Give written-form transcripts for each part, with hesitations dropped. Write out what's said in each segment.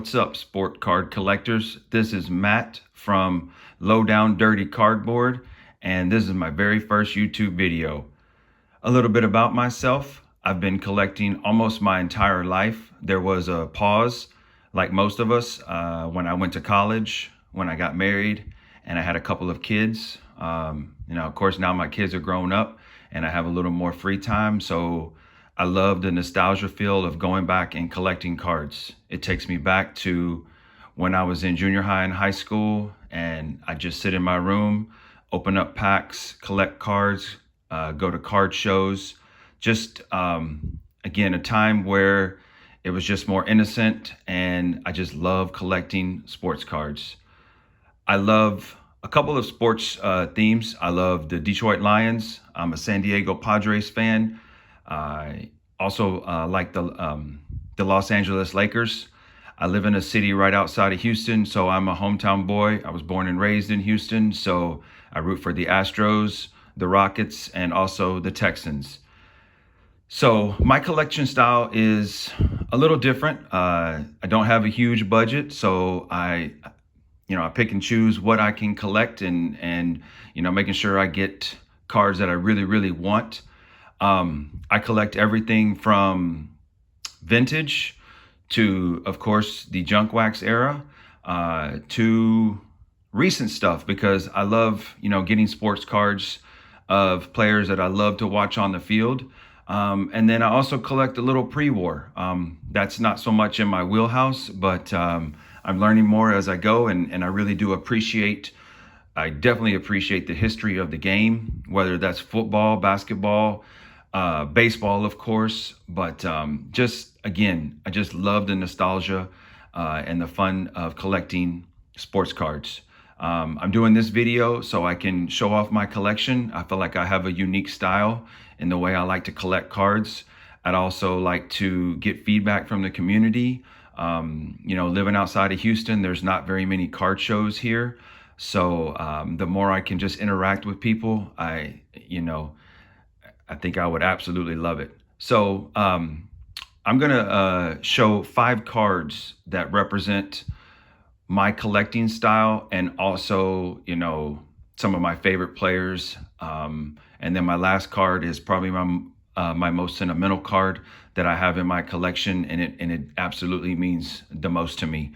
What's up, sport card collectors? This is Matt from Low Down Dirty Cardboard, and this is my very first YouTube video. A little bit about myself. I've been collecting almost my entire life. There was a pause, like most of us, when I went to college, when I got married, and I had a couple of kids. Of course, now my kids are grown up and I have a little more free time. So I love the nostalgia feel of going back and collecting cards. It takes me back to when I was in junior high and high school, and I just sit in my room, open up packs, collect cards, go to card shows. Just, again, a time where it was just more innocent, and I just love collecting sports cards. I love a couple of sports themes. I love the Detroit Lions. I'm a San Diego Padres fan. I also like the Los Angeles Lakers. I live in a city right outside of Houston, so I'm a hometown boy. I was born and raised in Houston, so I root for the Astros, the Rockets, and also the Texans. So my collection style is a little different. I don't have a huge budget, so I pick and choose what I can collect, and making sure I get cards that I really, really want. I collect everything from vintage to, of course, the junk wax era, to recent stuff, because I love, getting sports cards of players that I love to watch on the field. And then I also collect a little pre-war. That's not so much in my wheelhouse, but I'm learning more as I go, and I really do I definitely appreciate the history of the game, whether that's football, basketball, baseball, of course. But again, I just love the nostalgia and the fun of collecting sports cards. I'm doing this video so I can show off my collection. I feel like I have a unique style in the way I like to collect cards. I'd also like to get feedback from the community. Living outside of Houston, there's not very many card shows here. So the more I can just interact with people, I think I would absolutely love it. So I'm gonna show 5 cards that represent my collecting style, and also, some of my favorite players. And then my last card is probably my most sentimental card that I have in my collection, and it absolutely means the most to me.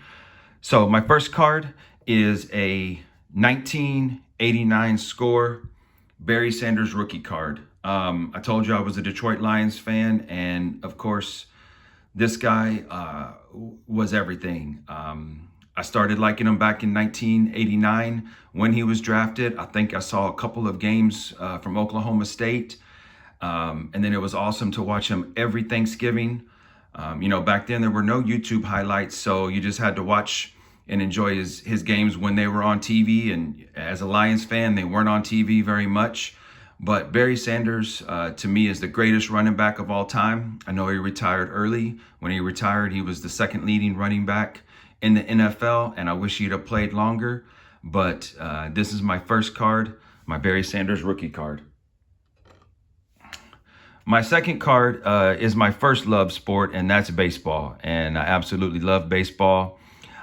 So my first card is a 1989 score Barry Sanders rookie card. I told you I was a Detroit Lions fan, and of course, this guy was everything. I started liking him back in 1989 when he was drafted. I think I saw a couple of games from Oklahoma State. And then it was awesome to watch him every Thanksgiving. Back then there were no YouTube highlights, so you just had to watch and enjoy his games when they were on TV. And as a Lions fan, they weren't on TV very much. But Barry Sanders, to me, is the greatest running back of all time. I know he retired early. When he retired, he was the second leading running back in the NFL, and I wish he'd have played longer. But this is my first card, my Barry Sanders rookie card. My second card is my first love sport, and that's baseball. And I absolutely love baseball.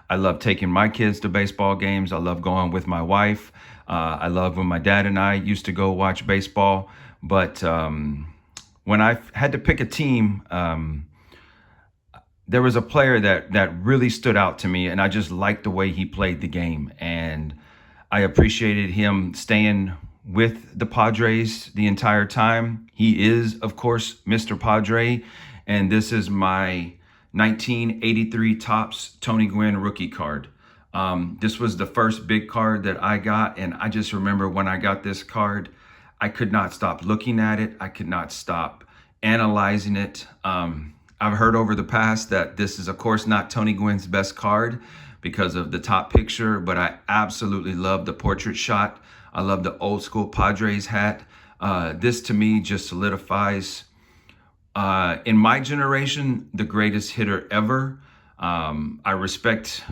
I love taking my kids to baseball games. I love going with my wife. I love when my dad and I used to go watch baseball. But when I had to pick a team, there was a player that really stood out to me, and I just liked the way he played the game. And I appreciated him staying with the Padres the entire time. He is, of course, Mr. Padre, and this is my 1983 Topps Tony Gwynn rookie card. This was the first big card that I got, and I just remember when I got this card, I could not stop looking at it. I could not stop analyzing it. I've heard over the past that this is, of course, not Tony Gwynn's best card because of the top picture, but I absolutely love the portrait shot. I love the old school Padres hat. This to me just solidifies, in my generation, the greatest hitter ever. I respect,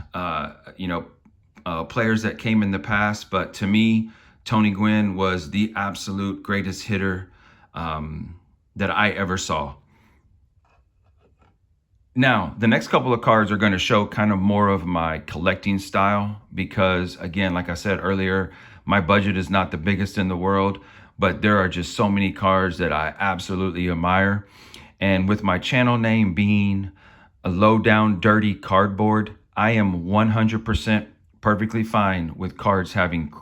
players that came in the past, but to me, Tony Gwynn was the absolute greatest hitter that I ever saw. Now, the next couple of cards are going to show kind of more of my collecting style because, again, like I said earlier, my budget is not the biggest in the world, but there are just so many cards that I absolutely admire. And with my channel name being a Low Down Dirty Cardboard, I am 100% perfectly fine with cards having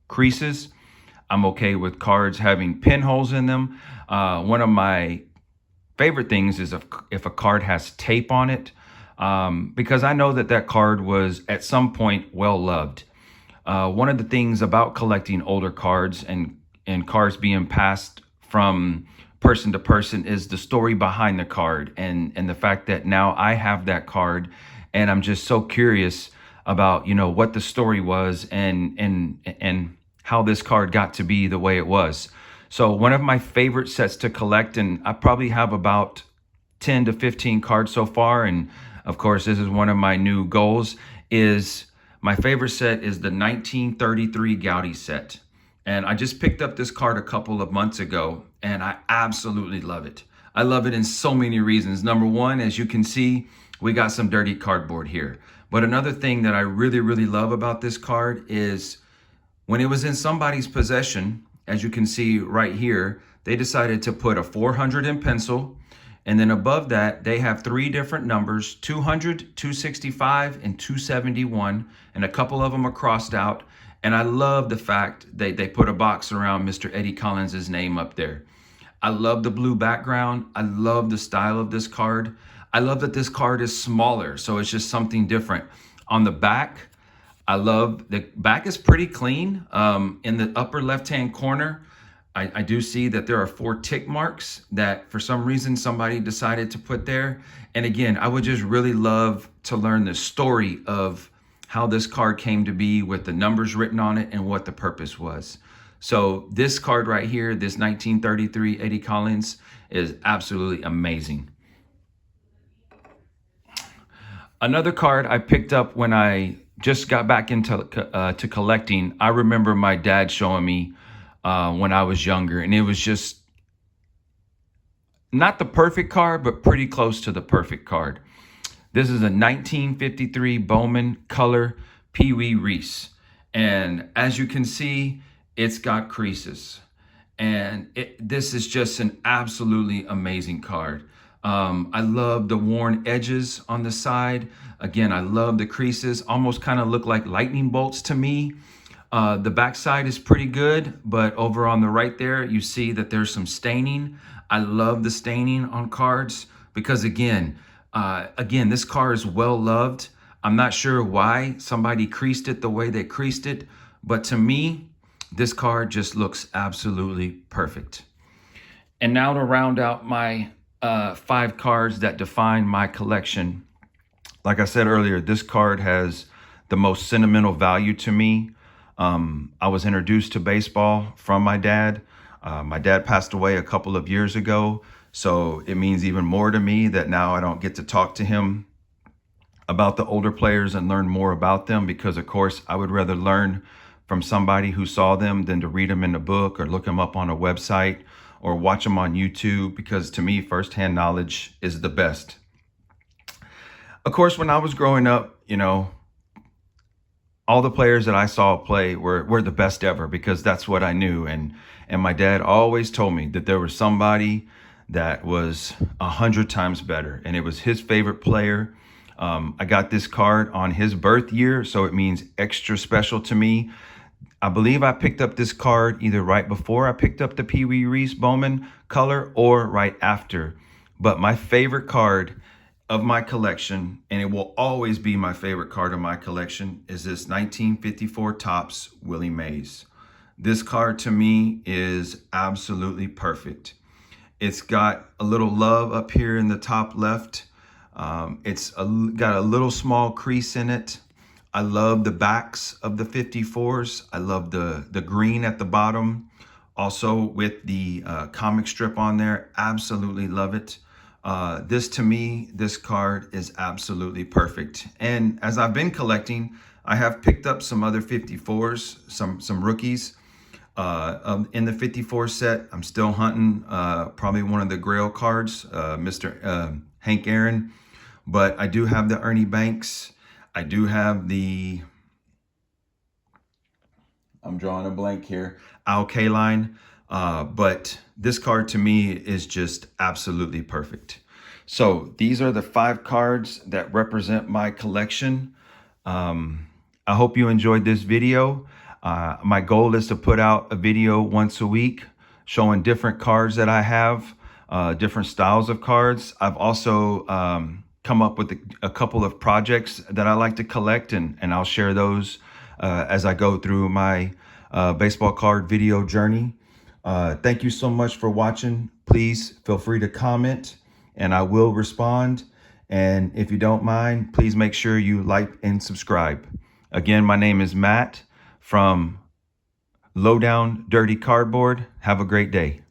creases. I'm okay with cards having pinholes in them. One of my favorite things is if a card has tape on it, because I know that that card was at some point well loved. One of the things about collecting older cards and cards being passed from person to person is the story behind the card and the fact that now I have that card and I'm just so curious about what the story was and how this card got to be the way it was. So one of my favorite sets to collect, and I probably have about 10 to 15 cards so far, and of course this is one of my new goals, is my favorite set is the 1933 Goudey set. And I just picked up this card a couple of months ago and I absolutely love it. I love it in so many reasons. Number one, as you can see, we got some dirty cardboard here. But another thing that I really, really love about this card is when it was in somebody's possession, as you can see right here, they decided to put a 400 in pencil. And then above that, they have three different numbers, 200, 265, and 271. And a couple of them are crossed out. And I love the fact they put a box around Mr. Eddie Collins' name up there. I love the blue background. I love the style of this card. I love that this card is smaller, so it's just something different. On the back, I love the back is pretty clean. In the upper left-hand corner, I do see that there are 4 tick marks that for some reason somebody decided to put there. And again, I would just really love to learn the story of how this card came to be with the numbers written on it and what the purpose was. So this card right here, this 1933 Eddie Collins, is absolutely amazing. Another card I picked up when I just got back into to collecting, I remember my dad showing me when I was younger, and it was just not the perfect card, but pretty close to the perfect card. This is a 1953 Bowman Color Pee Wee Reese. And as you can see, it's got creases. And this is just an absolutely amazing card. I love the worn edges on the side. Again, I love the creases, almost kind of look like lightning bolts to me. The back side is pretty good, but over on the right there, you see that there's some staining. I love the staining on cards because again, this card is well loved. I'm not sure why somebody creased it the way they creased it, but to me, this card just looks absolutely perfect. And now to round out my 5 cards that define my collection. Like I said earlier, this card has the most sentimental value to me. I was introduced to baseball from my dad. My dad passed away a couple of years ago, so it means even more to me that now I don't get to talk to him about the older players and learn more about them because, of course, I would rather learn from somebody who saw them than to read them in a book or look them up on a website or watch them on YouTube, because to me, firsthand knowledge is the best. Of course, when I was growing up, all the players that I saw play were the best ever because that's what I knew. And my dad always told me that there was somebody that was 100 times better, and it was his favorite player. I got this card on his birth year, so it means extra special to me. I believe I picked up this card either right before I picked up the Pee Wee Reese Bowman Color or right after. But my favorite card of my collection, and it will always be my favorite card of my collection, is this 1954 Topps Willie Mays. This card to me is absolutely perfect. It's got a little love up here in the top left. It's got a little small crease in it. I love the backs of the 54s. I love the green at the bottom. Also with the comic strip on there, absolutely love it. To me, this card is absolutely perfect. And as I've been collecting, I have picked up some other 54s, some rookies. In the 54 set, I'm still hunting probably one of the Grail cards, Mr. Hank Aaron. But I do have the Ernie Banks. I do have the, I'm drawing a blank here, Al Kaline. But this card to me is just absolutely perfect. So these are the 5 cards that represent my collection. I hope you enjoyed this video. My goal is to put out a video once a week showing different cards that I have, different styles of cards. I've also come up with a couple of projects that I like to collect, and I'll share those as I go through my baseball card video journey. Thank you so much for watching. Please feel free to comment and I will respond. And if you don't mind, please make sure you like and subscribe. Again, my name is Matt from Lowdown Dirty Cardboard. Have a great day.